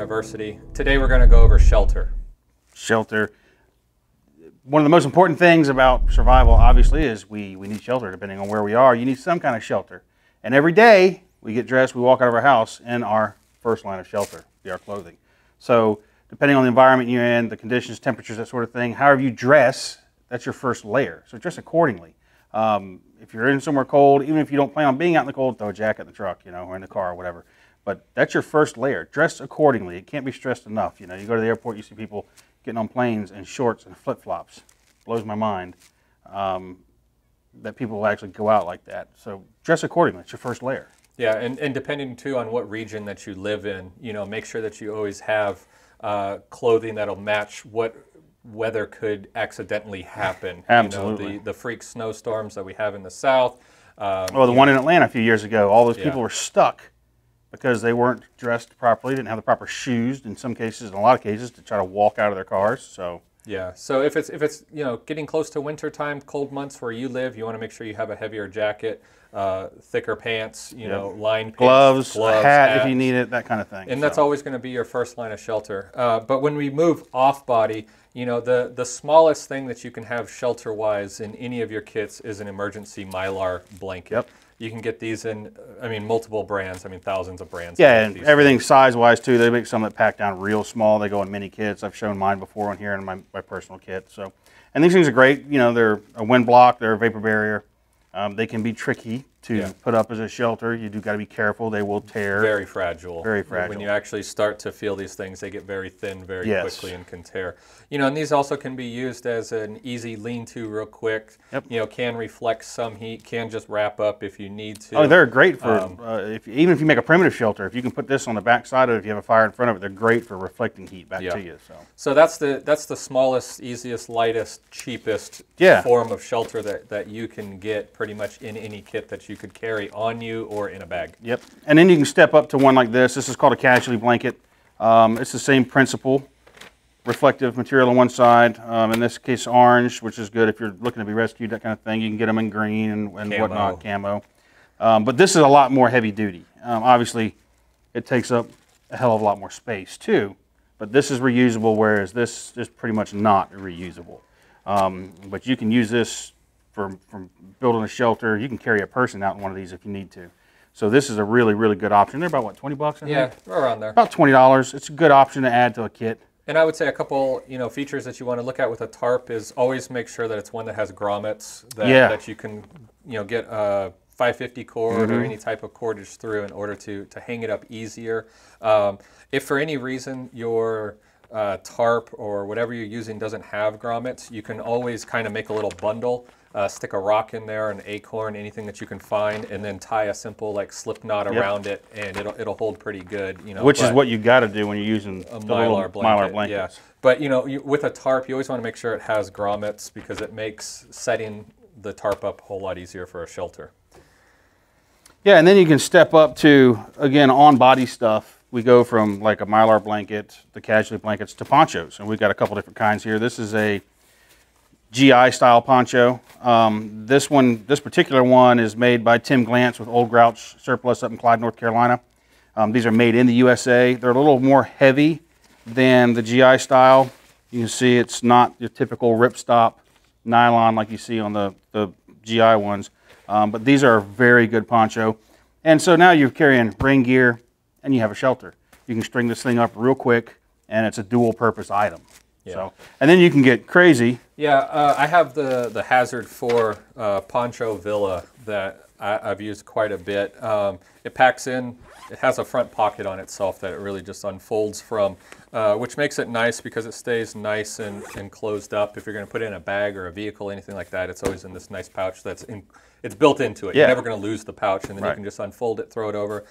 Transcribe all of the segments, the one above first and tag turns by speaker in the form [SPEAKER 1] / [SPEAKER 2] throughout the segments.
[SPEAKER 1] University. Today we're going to go over shelter.
[SPEAKER 2] Shelter. One of the most important things about survival, obviously, is we need shelter. Depending on where we are, you need some kind of shelter. And every day we get dressed, we walk out of our house in our first line of shelter, be our clothing. So depending on the environment you're in, the conditions, temperatures, that sort of thing, however you dress, that's your first layer. So dress accordingly. If you're in somewhere cold, even if you don't plan on being out in the cold, throw a jacket in the truck, or in the car or whatever. But that's your first layer. Dress accordingly. It can't be stressed enough. You go to the airport, you see people getting on planes in shorts and flip-flops. Blows my mind that people will actually go out like that. So dress accordingly. It's your first layer.
[SPEAKER 1] Yeah, and depending too on what region that you live in, make sure that you always have clothing that'll match what weather could accidentally happen.
[SPEAKER 2] Absolutely.
[SPEAKER 1] The freak snowstorms that we have in the south.
[SPEAKER 2] Well, the one in Atlanta a few years ago, all those people were stuck because they weren't dressed properly, didn't have the proper shoes in some cases, in a lot of cases, to try to walk out of their cars. So
[SPEAKER 1] yeah, so if it's getting close to winter time, cold months where you live, you want to make sure you have a heavier jacket, thicker pants, lined
[SPEAKER 2] gloves,
[SPEAKER 1] pants,
[SPEAKER 2] hat
[SPEAKER 1] hats,
[SPEAKER 2] if you need it, that kind of thing.
[SPEAKER 1] And that's always going to be your first line of shelter. But when we move off body, the smallest thing that you can have shelter-wise in any of your kits is an emergency Mylar blanket.
[SPEAKER 2] Yep.
[SPEAKER 1] You can get these in, multiple brands, thousands of brands.
[SPEAKER 2] Yeah, and everything size-wise too. They make some that pack down real small. They go in mini kits. I've shown mine before on here in my personal kit. So, and these things are great. They're a wind block. They're a vapor barrier. They can be tricky to put up as a shelter. You do got to be careful. They will tear.
[SPEAKER 1] Very fragile.
[SPEAKER 2] Very fragile.
[SPEAKER 1] When you actually start to feel these things, they get very thin very quickly and can tear. And these also can be used as an easy lean-to real quick.
[SPEAKER 2] Yep.
[SPEAKER 1] Can reflect some heat, can just wrap up if you need to.
[SPEAKER 2] Oh, they're great for, even if you make a primitive shelter, if you can put this on the back side of it, if you have a fire in front of it, they're great for reflecting heat back to you.
[SPEAKER 1] So that's the smallest, easiest, lightest, cheapest form of shelter that you can get pretty much in any kit that you could carry on you or in a bag.
[SPEAKER 2] Yep. And then you can step up to one like this. This is called a casualty blanket. It's the same principle. Reflective material on one side, in this case orange, which is good if you're looking to be rescued, that kind of thing. You can get them in green and whatnot, camo. But this is a lot more heavy duty. Obviously, it takes up a hell of a lot more space too, but this is reusable, whereas this is pretty much not reusable. But you can use this for building a shelter. You can carry a person out in one of these if you need to. So this is a really, really good option. They're about, what, 20 bucks?
[SPEAKER 1] Yeah, around there.
[SPEAKER 2] About $20. It's a good option to add to a kit.
[SPEAKER 1] And I would say a couple, features that you want to look at with a tarp is always make sure that it's one that has grommets that you can, get a 550 cord or any type of cordage through in order to hang it up easier. If for any reason your tarp or whatever you're using doesn't have grommets, you can always kind of make a little bundle. Stick a rock in there, an acorn, anything that you can find, and then tie a simple slip knot around it, and it'll hold pretty good.
[SPEAKER 2] Which is what you got to do when you're using
[SPEAKER 1] a Mylar blanket.
[SPEAKER 2] Yeah.
[SPEAKER 1] But with a tarp, you always want to make sure it has grommets because it makes setting the tarp up a whole lot easier for a shelter.
[SPEAKER 2] Yeah, and then you can step up to, again, on-body stuff. We go from like a Mylar blanket, the casualty blankets, to ponchos, and we've got a couple different kinds here. This is a GI style poncho. This particular one is made by Tim Glantz with Old Grouch Surplus up in Clyde, North Carolina. These are made in the USA. They're a little more heavy than the GI style. You can see it's not your typical ripstop nylon like you see on the GI ones, but these are a very good poncho. And so now you're carrying rain gear and you have a shelter. You can string this thing up real quick and it's a dual purpose item.
[SPEAKER 1] Yeah.
[SPEAKER 2] So, and then you can get crazy.
[SPEAKER 1] Yeah, I have the Hazard 4 Poncho Villa that I've used quite a bit. It packs in, it has a front pocket on itself that it really just unfolds from, which makes it nice because it stays nice and closed up. If you're going to put it in a bag or a vehicle, anything like that, it's always in this nice pouch it's built into it.
[SPEAKER 2] Yeah.
[SPEAKER 1] You're never going to lose the pouch, and then you can just unfold it, throw it over.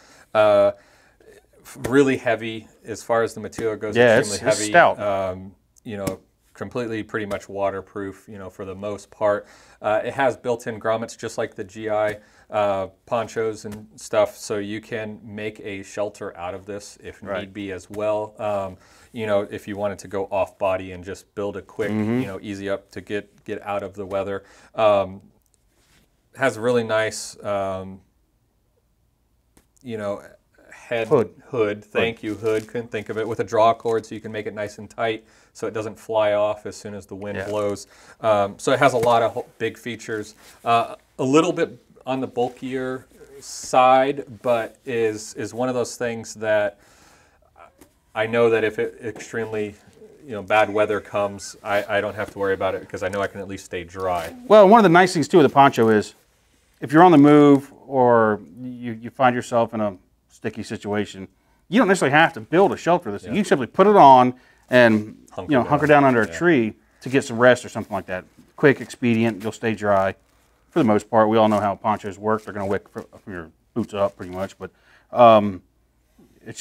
[SPEAKER 1] Really heavy as far as the material goes.
[SPEAKER 2] Yeah,
[SPEAKER 1] extremely heavy.
[SPEAKER 2] It's stout.
[SPEAKER 1] Completely pretty much waterproof, for the most part. It has built-in grommets just like the GI ponchos and stuff, so you can make a shelter out of this if need be as well. If you wanted to go off body and just build a quick, easy up to get out of the weather. Has a really nice, hood. Thank you, hood. Couldn't think of it. With a draw cord, so you can make it nice and tight, so it doesn't fly off as soon as the wind blows. So it has a lot of big features. A little bit on the bulkier side, but is one of those things that I know that if it extremely bad weather comes, I don't have to worry about it because I know I can at least stay dry.
[SPEAKER 2] Well, one of the nice things too with the poncho is if you're on the move or you find yourself in a sticky situation, you don't necessarily have to build a shelter. You can simply put it on and hunker down under a tree to get some rest or something like that. Quick, expedient, you'll stay dry. For the most part, we all know how ponchos work. They're going to wick from your boots up pretty much, but it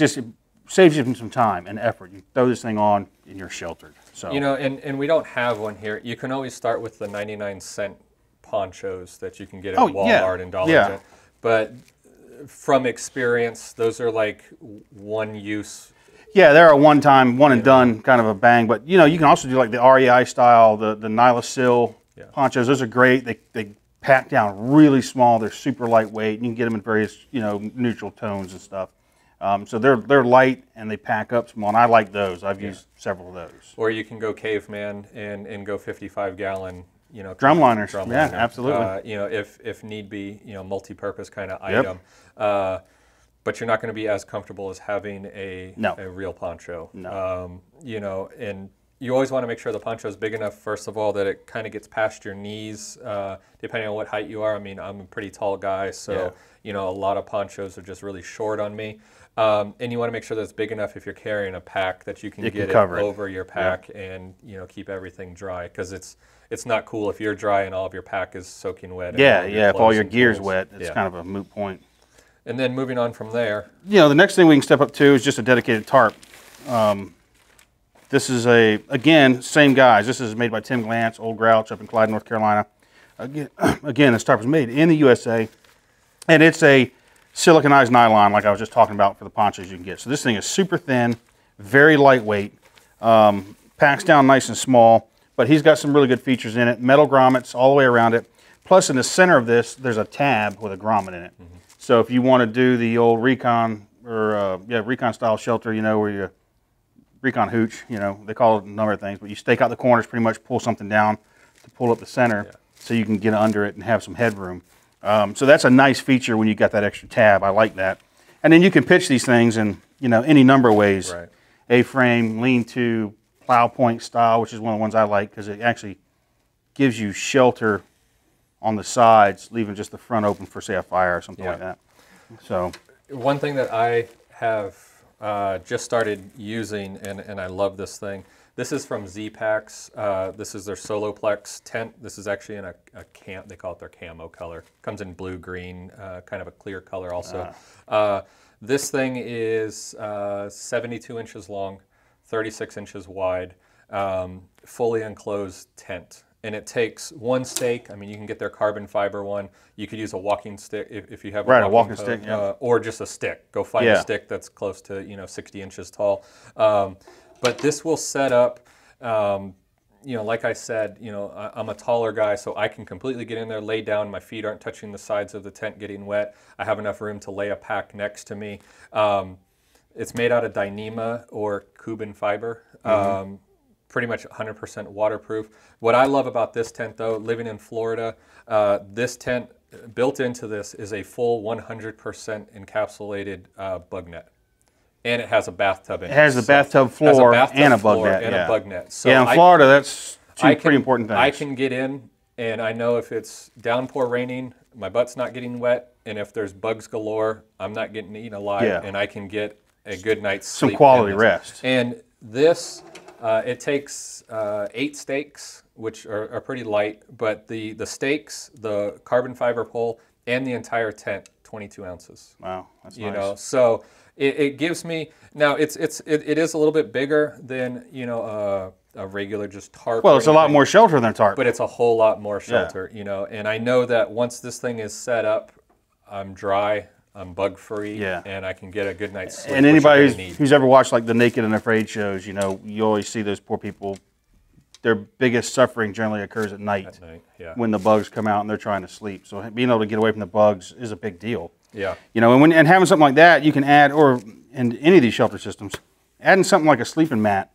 [SPEAKER 2] saves you some time and effort. You throw this thing on and you're sheltered. So
[SPEAKER 1] and we don't have one here. You can always start with the 99-cent ponchos that you can get at Walmart and Dollar General. But from experience, those are like one use.
[SPEAKER 2] Yeah, they're a one-time, one and done kind of a bang. But you can also do like the REI style, the Nylasil ponchos. Those are great. They pack down really small. They're super lightweight. You can get them in various neutral tones and stuff. So they're light and they pack up small. And I like those. I've used several of those.
[SPEAKER 1] Or you can go caveman and go 55-gallon.
[SPEAKER 2] Drumliners. Yeah, absolutely.
[SPEAKER 1] If need be, multi-purpose kind of item. But you're not going to be as comfortable as having a real poncho.
[SPEAKER 2] No.
[SPEAKER 1] And you always want to make sure the poncho is big enough, first of all, that it kind of gets past your knees, depending on what height you are. I mean, I'm a pretty tall guy, so a lot of ponchos are just really short on me. And you want to make sure that it's big enough if you're carrying a pack that you can get it over your pack and keep everything dry, because it's not cool if you're dry and all of your pack is soaking wet.
[SPEAKER 2] If all your gear's wet, it's kind of a moot point.
[SPEAKER 1] And then moving on from there.
[SPEAKER 2] The next thing we can step up to is just a dedicated tarp. This is again, same guys. This is made by Tim Glantz, Old Grouch up in Clyde, North Carolina. Again, this tarp was made in the USA, and it's a siliconized nylon like I was just talking about for the ponchos you can get. So this thing is super thin, very lightweight, packs down nice and small, but he's got some really good features in it. Metal grommets all the way around it. Plus in the center of this, there's a tab with a grommet in it. So if you want to do the old recon or recon style shelter, where you recon hooch, they call it a number of things, but you stake out the corners, pretty much pull something down to pull up the center so you can get under it and have some headroom. So that's a nice feature when you got that extra tab. I like that. And then you can pitch these things in any number of ways.
[SPEAKER 1] Right.
[SPEAKER 2] A-frame, lean-to, plow point style, which is one of the ones I like because it actually gives you shelter on the sides, leaving just the front open for, say, a fire or something like that. So
[SPEAKER 1] one thing that I have just started using, and I love this thing. This is from Z-Packs. This is their Soloplex tent. This is actually in a they call it their camo color. Comes in blue, green, kind of a clear color also. This thing is 72 inches long, 36 inches wide, fully enclosed tent. And it takes one stake. I mean, you can get their carbon fiber one. You could use a walking stick if you have
[SPEAKER 2] a walking stick,
[SPEAKER 1] or just a stick. Go find a stick that's close to 60 inches tall. But this will set up. Like I said, I'm a taller guy, so I can completely get in there, lay down. My feet aren't touching the sides of the tent getting wet. I have enough room to lay a pack next to me. It's made out of Dyneema or Cuban fiber. Pretty much 100% waterproof. What I love about this tent, though, living in Florida, this tent, built into this, is a full 100% encapsulated bug net. And it has a bathtub in it.
[SPEAKER 2] It has the bathtub floor and a bug net.
[SPEAKER 1] And a bug net. So
[SPEAKER 2] in Florida, that's two pretty important things.
[SPEAKER 1] I can get in, and I know if it's downpour raining, my butt's not getting wet, and if there's bugs galore, I'm not getting eaten alive, and I can get a good night's sleep.
[SPEAKER 2] Some quality rest.
[SPEAKER 1] And this... it takes 8 stakes, which are pretty light, but the stakes, the carbon fiber pole, and the entire tent, 22 ounces.
[SPEAKER 2] Wow, that's nice.
[SPEAKER 1] So it gives me, now it is a little bit bigger than a regular just tarp.
[SPEAKER 2] Well, it's a lot more shelter than a tarp,
[SPEAKER 1] but it's a whole lot more shelter. And I know that once this thing is set up, I'm dry. I'm bug-free, and I can get a good night's sleep.
[SPEAKER 2] And anybody who's ever watched like the Naked and Afraid shows, you always see those poor people. Their biggest suffering generally occurs at night when the bugs come out and they're trying to sleep. So being able to get away from the bugs is a big deal.
[SPEAKER 1] Yeah.
[SPEAKER 2] You know, and having something like that, you can add, or in any of these shelter systems, adding something like a sleeping mat.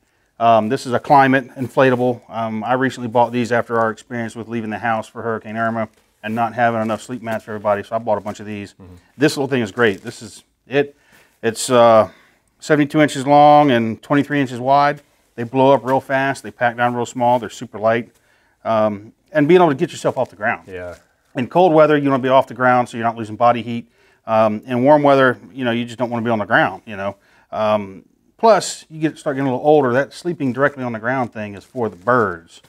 [SPEAKER 2] This is a climate inflatable. I recently bought these after our experience with leaving the house for Hurricane Irma and not having enough sleep mats for everybody, so I bought a bunch of these. This little thing is great. This is it. It's 72 inches long and 23 inches wide. They blow up real fast. They pack down real small. They're super light. And being able to get yourself off the ground.
[SPEAKER 1] Yeah.
[SPEAKER 2] In cold weather, you want to be off the ground so you're not losing body heat. In warm weather, you know, you just don't want to be on the ground, you know. Plus, you start getting a little older. That sleeping directly on the ground thing is for the birds.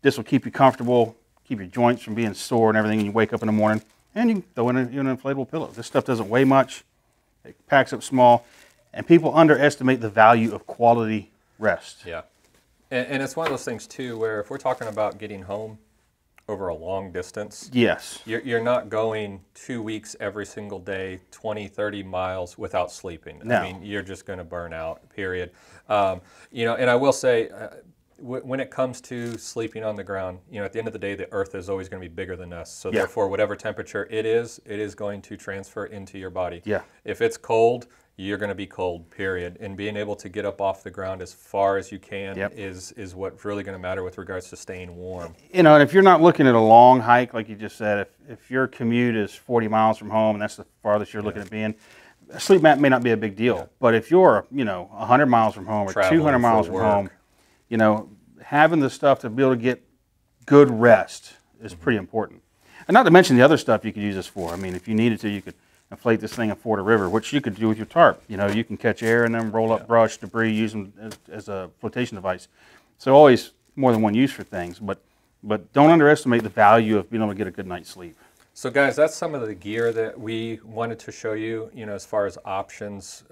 [SPEAKER 2] This will keep you comfortable, keep your joints from being sore and everything, and you wake up in the morning, and you can throw in an inflatable pillow. This stuff doesn't weigh much. It packs up small, and people underestimate the value of quality rest.
[SPEAKER 1] Yeah. And it's one of those things, too, where if we're talking about getting home over a long distance,
[SPEAKER 2] yes,
[SPEAKER 1] you're not going 2 weeks every single day, 20, 30 miles without sleeping.
[SPEAKER 2] No.
[SPEAKER 1] I mean, you're just going to burn out, period. You know, and I will say, when it comes to sleeping on the ground, you know, at the end of the day, the earth is always going to be bigger than us. So therefore, whatever temperature it is going to transfer into your body.
[SPEAKER 2] Yeah.
[SPEAKER 1] If it's cold, you're going to be cold, period. And being able to get up off the ground as far as you can is what's really going to matter with regards to staying warm.
[SPEAKER 2] You know, and if you're not looking at a long hike, like you just said, if your commute is 40 miles from home and that's the farthest you're looking at being, a sleep mat may not be a big deal. Yeah. But if you're, you know, 100 miles from home or traveling 200 miles from home, you know, having the stuff to be able to get good rest is pretty important. And not to mention the other stuff you could use this for. I mean, if you needed to, you could inflate this thing and ford a river, which you could do with your tarp. You know, you can catch air and then roll up brush, debris, use them as a flotation device. So always more than one use for things, but don't underestimate the value of being able to get a good night's sleep.
[SPEAKER 1] So guys, that's some of the gear that we wanted to show you, you know, as far as options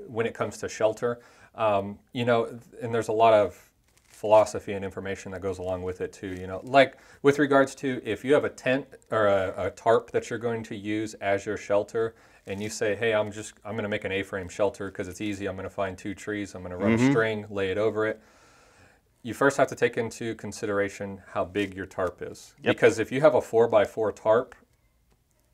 [SPEAKER 1] when it comes to shelter. You know, and there's a lot of philosophy and information that goes along with it too, you know, like with regards to if you have a tent or a tarp that you're going to use as your shelter and you say, hey, I'm going to make an A-frame shelter because it's easy, I'm going to find 2 trees, I'm going to run a string, lay it over it. You first have to take into consideration how big your tarp is. Because if you have a 4x4 tarp,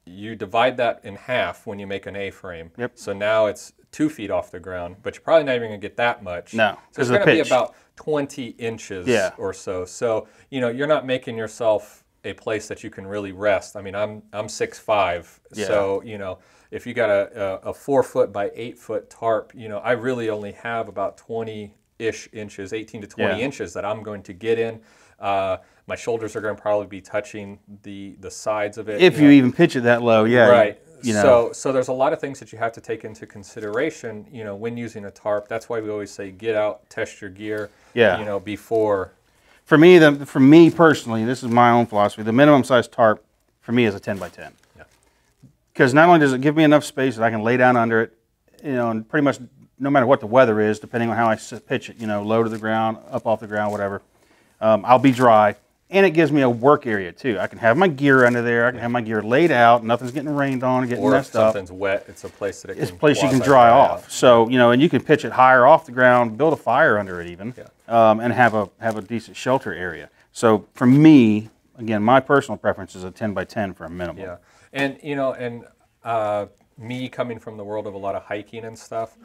[SPEAKER 1] you divide that in half when you make an A-frame. So now it's 2 feet off the ground, but you're probably not even going to get that much.
[SPEAKER 2] No,
[SPEAKER 1] so it's going to be about 20 inches or so. So, you know, you're not making yourself a place that you can really rest. I mean, I'm 6'5", so, you know, if you got a 4 foot by 8 foot tarp, you know, I really only have about 20-ish inches, 18 to 20 inches that I'm going to get in. My shoulders are going to probably be touching the sides of it.
[SPEAKER 2] If you even pitch it that low,
[SPEAKER 1] Right.
[SPEAKER 2] You know.
[SPEAKER 1] So there's a lot of things that you have to take into consideration, you know, when using a tarp. That's why we always say get out, test your gear, you know, before.
[SPEAKER 2] For me personally, this is my own philosophy. The minimum size tarp for me is a 10 by 10. Because not only does it give me enough space that I can lay down under it, you know, and pretty much no matter what the weather is, depending on how I pitch it, you know, low to the ground, up off the ground, whatever, I'll be dry. And it gives me a work area too. I can have my gear under there. I can have my gear laid out. Nothing's getting rained on, getting messed up.
[SPEAKER 1] Or if something's wet, it's a place that it can.
[SPEAKER 2] It's a place you can dry off. So you know, and you can pitch it higher off the ground, build a fire under it even, and have a decent shelter area. So for me, again, my personal preference is a 10 by 10 for a minimum.
[SPEAKER 1] Yeah, and you know, and me coming from the world of a lot of hiking and stuff,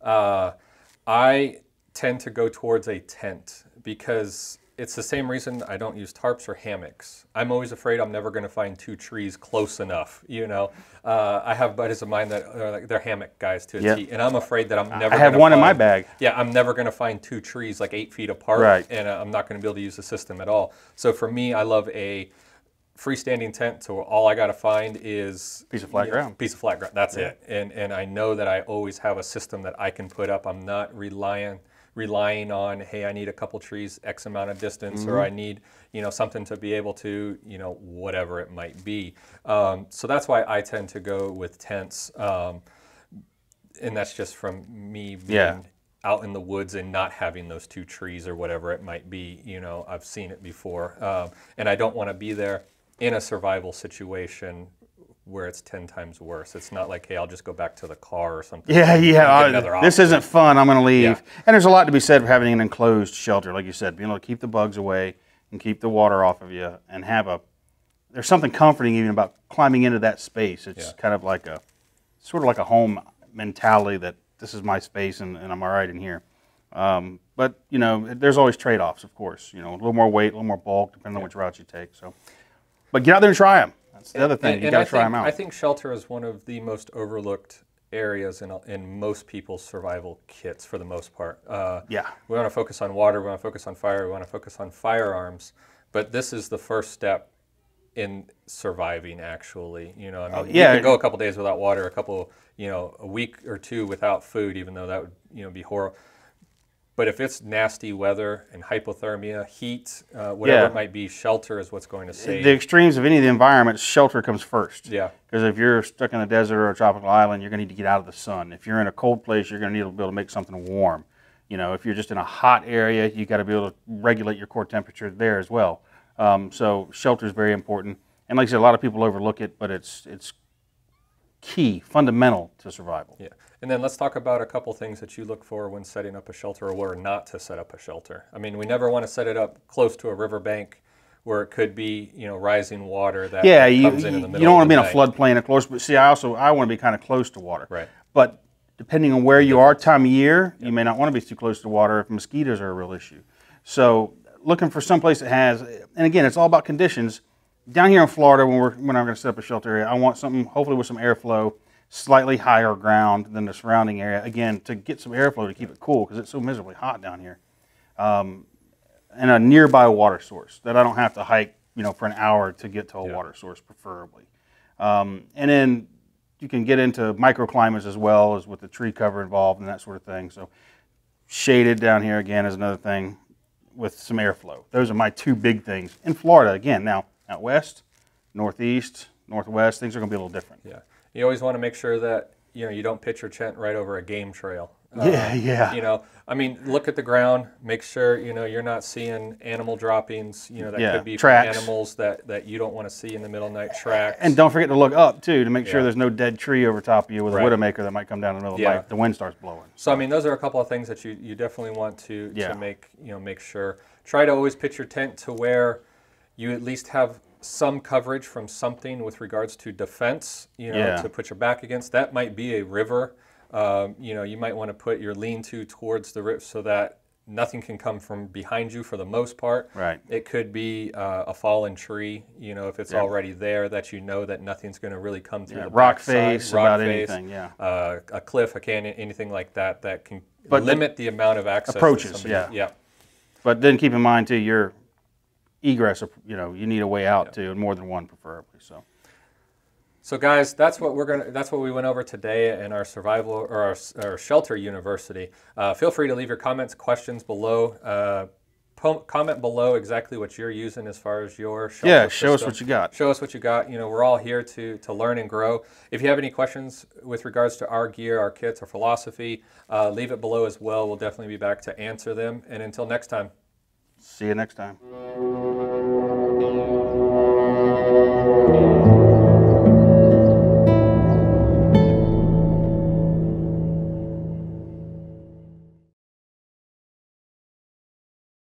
[SPEAKER 1] I tend to go towards a tent because it's the same reason I don't use tarps or hammocks. I'm always afraid I'm never going to find 2 trees close enough. You know, I have buddies of mine that are like, they're hammock guys to a T, and I'm afraid that I'm never.
[SPEAKER 2] I have one in my bag.
[SPEAKER 1] Yeah, I'm never going to find 2 trees like 8 feet apart, and I'm not going to be able to use the system at all. So for me, I love a freestanding tent. So all I got to find is
[SPEAKER 2] piece of flat ground.
[SPEAKER 1] Piece of flat ground. That's it. And I know that I always have a system that I can put up. I'm not relying on, hey, I need a couple trees X amount of distance, or I need, you know, something to be able to, you know, whatever it might be. So that's why I tend to go with tents, and that's just from me being out in the woods and not having those 2 trees or whatever it might be. You know, I've seen it before, and I don't want to be there in a survival situation where it's 10 times worse. It's not like, hey, I'll just go back to the car or something. This isn't fun. I'm going to leave. And there's a lot to be said for having an enclosed shelter, like you said, being able to keep the bugs away and keep the water off of you, and have a
[SPEAKER 2] there's something comforting even about climbing into that space. It's kind of like sort of like a home mentality that this is my space and I'm all right in here. But, you know, there's always trade-offs, of course. You know, a little more weight, a little more bulk, depending on which route you take. So, but get out there and try them. That's the other thing. You got to try them out.
[SPEAKER 1] I think shelter is one of the most overlooked areas in most people's survival kits for the most part.
[SPEAKER 2] Yeah.
[SPEAKER 1] We want to focus on water, we want to focus on fire, we want to focus on firearms, but this is the first step in surviving, actually. You know, I mean, you can go a couple days without water, a week or two without food, even though that would, you know, be horrible. But if it's nasty weather and hypothermia, heat, whatever it might be, shelter is what's going to save.
[SPEAKER 2] The extremes of any of the environments, shelter comes first.
[SPEAKER 1] Yeah.
[SPEAKER 2] Because if you're stuck in a desert or a tropical island, you're going to need to get out of the sun. If you're in a cold place, you're going to need to be able to make something warm. You know, if you're just in a hot area, you got to be able to regulate your core temperature there as well. So shelter is very important. And like I said, a lot of people overlook it, but it's key, fundamental to survival.
[SPEAKER 1] Yeah. And then let's talk about a couple things that you look for when setting up a shelter, or where not to set up a shelter. I mean, we never want to set it up close to a riverbank where it could be, you know, rising water that comes in the middle.
[SPEAKER 2] You don't want to be in a
[SPEAKER 1] night.
[SPEAKER 2] floodplain or close, but see, I want to be kind of close to water.
[SPEAKER 1] Right.
[SPEAKER 2] But depending on where you are, time of year, you may not want to be too close to water if mosquitoes are a real issue. So looking for some place that has, and again, it's all about conditions. Down here in Florida, when I'm going to set up a shelter area, I want something hopefully with some airflow, slightly higher ground than the surrounding area, again, to get some airflow to keep it cool because it's so miserably hot down here. And a nearby water source that I don't have to hike, you know, for an hour to get to a water source, preferably. And then you can get into microclimates as well as with the tree cover involved and that sort of thing. So shaded down here again is another thing with some airflow. Those are my two big things. In Florida, again, now out west, northeast, northwest, things are going to be a little different.
[SPEAKER 1] Yeah. You always want to make sure that, you know, you don't pitch your tent right over a game trail.
[SPEAKER 2] Yeah.
[SPEAKER 1] You know, I mean, look at the ground. Make sure, you know, you're not seeing animal droppings, you know, that could be
[SPEAKER 2] tracks.
[SPEAKER 1] From animals that you don't want to see in the middle of the night, tracks.
[SPEAKER 2] And don't forget to look up, too, to make sure there's no dead tree over top of you with a widowmaker that might come down in the middle of the night if the wind starts blowing.
[SPEAKER 1] So, I mean, those are a couple of things that you definitely want to make sure. Try to always pitch your tent to where you at least have some coverage from something with regards to defense, you know, to put your back against. That might be a river. You know, you might want to put your lean-to towards the river so that nothing can come from behind you for the most part.
[SPEAKER 2] Right.
[SPEAKER 1] It could be a fallen tree, you know, if it's already there, that you know that nothing's going to really come through the
[SPEAKER 2] rock
[SPEAKER 1] backside.
[SPEAKER 2] face, about anything,
[SPEAKER 1] a cliff, a canyon, anything like that can limit the amount of access.
[SPEAKER 2] Approaches,
[SPEAKER 1] yeah.
[SPEAKER 2] But then keep in mind, too, your egress, you know, you need a way out too, and more than one preferably.
[SPEAKER 1] So guys, that's what we went over today in our survival or our shelter university. Feel free to leave your comments, questions below. Comment below exactly what you're using as far as your shelter
[SPEAKER 2] show
[SPEAKER 1] system.
[SPEAKER 2] us what you got.
[SPEAKER 1] Show us what you got. You know, we're all here to learn and grow. If you have any questions with regards to our gear, our kits, our philosophy, leave it below as well. We'll definitely be back to answer them. And until next time.
[SPEAKER 2] See you next time.